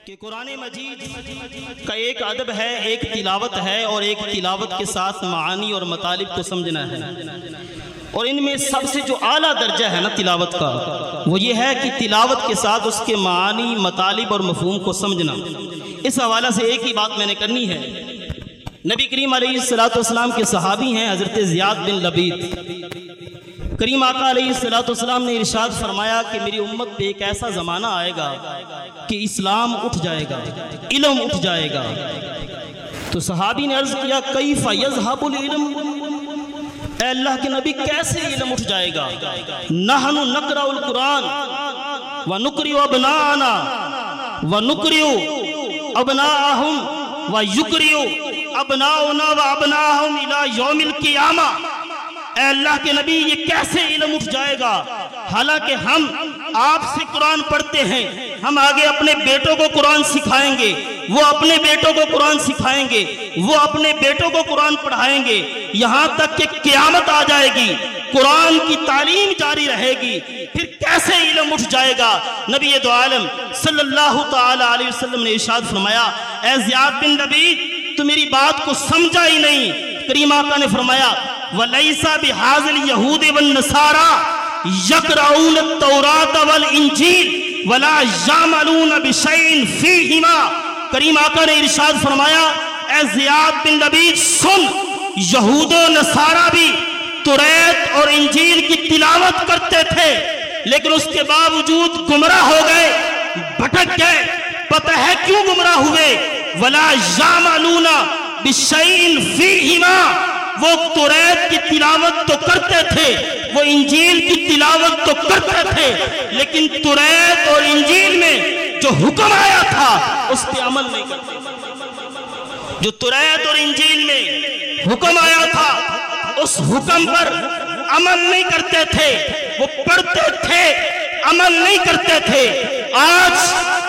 कि कुरान मजीद का एक अदब है, एक तिलावत है और एक तिलावत के साथ मानी और मतालिब को समझना है। और इनमें सबसे जो आला दर्जा है ना तिलावत का, वो ये है कि तिलावत के साथ उसके मानी, मतालिब और मफहूम को समझना। इस हवाले से एक ही बात मैंने करनी है। नबी करीम अलैहिस्सलाम के सहाबी हैं हज़रत ज़ियाद बिन लबीद। करीम आका अलैहिस्सलाम ने इरशाद फरमाया कि मेरी उम्मत पे एक ऐसा ज़माना आएगा कि इस्लाम उठ जाएगा, इल्म उठ जाएगा। तो सहाबी ने अर्ज़ किया कैफ़ा यज़हबुल इल्म, अल्लाह के नबी कैसे इल्म उठ जाएगा? नहनु नक़रउल कुरान व नुक़रिउ अबनाना व नुक़रिउ अबनाअहुम व युक़रिउ अबनाउना व अबनाअहुम इला यौमिल क़ियामा। अल्लाह के नबी ये कैसे इल्म उठ जाएगा? हालांकि हम आपसे कुरान पढ़ते हैं, हम आगे अपने बेटों को कुरान सिखाएंगे, वो अपने बेटों को कुरान सिखाएंगे, वो अपने बेटों को कुरान पढ़ाएंगे, यहाँ तक कि क़यामत आ जाएगी, कुरान की तालीम जारी रहेगी। फिर कैसे इल्म उठ जाएगा? नबी दो आलम सल्लल्लाहु तआला अलैहि वसल्लम ने इरशाद फरमाया, ऐ ज़ियाद बिन लबीद तो मेरी बात को समझा ही नहीं। करीम आका ने फरमाया वलैसा बिहाज़िल यहूद वन नसारा यक़रऊन तौरात वल इंजील वला यामलून बिशैइन फीहिमा। करीम आका ने इरशाद फरमाया, ऐ ज़ियाद बिन लबीद सुन, यहूद व नसारा भी तौरात और इंजील की तिलावत करते थे, लेकिन उसके बावजूद गुमराह हो गए, भटक गए। पता है क्यों गुमराह हुए? वला यामलूना बिशैइन फीहिमा, वो तौरात की तिलावत तो करते थे, वो इंजील की तिलावत तो करते थे, लेकिन तौरात और इंजील में जो हुक्म आया था उस पर अमल नहीं करते। जो तौरात और इंजील में हुक्म आया था उस हुक्म पर अमल नहीं करते थे, वो पढ़ते थे, अमल नहीं करते थे। आज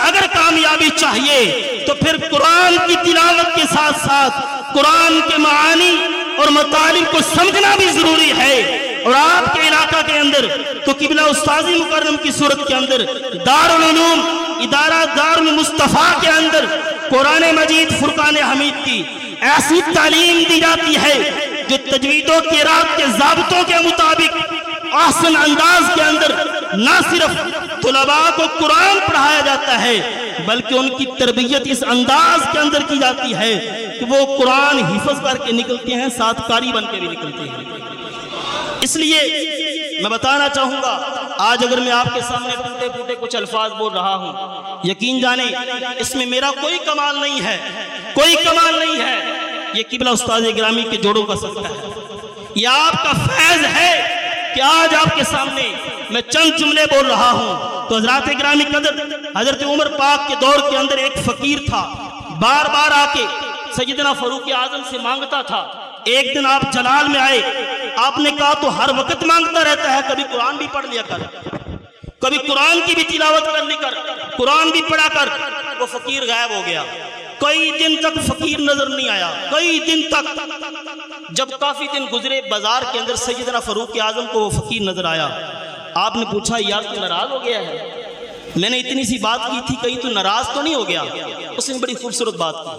अगर कामयाबी चाहिए तो फिर कुरान की तिलावत के साथ साथ कुरान के मानी और मतालिब को समझना भी जरूरी है। और आपके इलाका के अंदर तो किबला उस्ताजी मुकर्रम की सूरत के अंदर दारुल उलूम इदारा दारुल मुस्तफा के अंदर कुरान मजीद फुरकान हमीद की ऐसी तालीम दी जाती है जो तजवीदों के रात के ज़ाब्तों के मुताबिक आसान अंदाज के अंदर ना सिर्फ तुलबा को कुरान पढ़ाया जाता है, बल्कि उनकी तरबियत इस अंदाज के अंदर की जाती है कि वो कुरान हिफ्ज़ करके निकलते हैं, साथ कारी बन के भी निकलते हैं। इसलिए मैं बताना चाहूँगा, आज अगर मैं आपके सामने टूटे फूटे कुछ अल्फाज बोल रहा हूँ, यकीन जाने इसमें मेरा कोई कमाल नहीं है, कोई कमाल नहीं है। ये किबला उस्ताद गिरामी के जोड़ों का सदका है, ये आपका फैज़ है कि आज आपके सामने मैं चंद जुमले बोल रहा हूँ। तो हज़रात गिरामी कदर हज़रत उमर पाक के दौर के अंदर एक फ़कीर था, बार बार आके सैयदना फ़ारूक आज़म से मांगता था। एक दिन आप जलाल में आए, आपने कहा तो हर वक्त मांगता रहता है, कभी कुरान भी पढ़ लिया कर, कभी कुरान की भी तिलावत कर ली कर, कुरान भी पढ़ा कर। वो फ़कीर गायब हो गया, कई दिन तक फ़कीर नजर नहीं आया, कई दिन तक। जब काफ़ी दिन गुजरे, बाजार के अंदर सैयदना फ़ारूक आज़म को वो फ़कीर नजर आया। आपने पूछा यार तू नाराज़ हो गया है? मैंने इतनी सी बात की थी, कहीं तू नाराज़ तो नहीं हो गया? उसने बड़ी खूबसूरत बात की,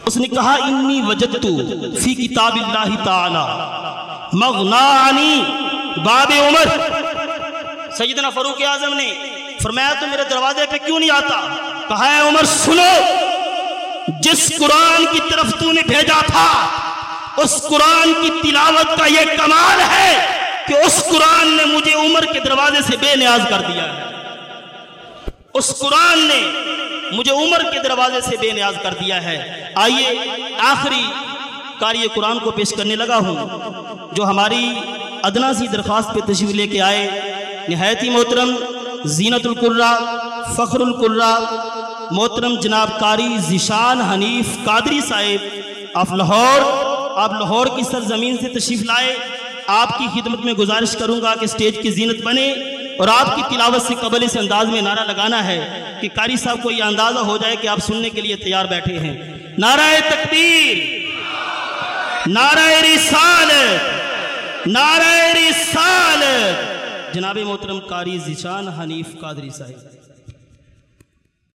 उसने कहा इन्नी वजदतु फी किताबिल्लाहि ताला मग़नानी बाबे उमर। सैयदना फ़ारूक आज़म ने फरमाया तो मेरे दरवाजे पे क्यों नहीं आता? कहा है उमर सुनो, जिस कुरान की तरफ तूने भेजा था उस कुरान की तिलावत का ये कमाल है कि उस कुरान ने मुझे उमर के दरवाजे से बेनियाज कर दिया है। उस कुरान ने मुझे उमर के दरवाजे से बेनियाज कर दिया है। आइए आखिरी कार्य कुरान को पेश करने लगा हूँ, जो हमारी अदना सी दरख्वास्त पे तशरीफ लेके आए निहायत ही मोहतरम जीनतुल कुर्रा फ़ख्रुल कुर्रा मोहतरम जनाब कारी ज़ीशान हनीफ कादरी साहिब, आप लाहौर की सरजमीन से तशरीफ़ लाए। आपकी खिदमत में गुजारिश करूँगा कि स्टेज की जीनत बने और आपकी तिलावत से कबल इस अंदाज में नारा लगाना है कि कारी साहब को यह अंदाज़ा हो जाए कि आप सुनने के लिए तैयार बैठे हैं। नाराए तकबीर, नाराए रिसालत, नाराए रिसालत। जनाब मोहतरम कारी ज़ीशान हनीफ कादरी साहिब।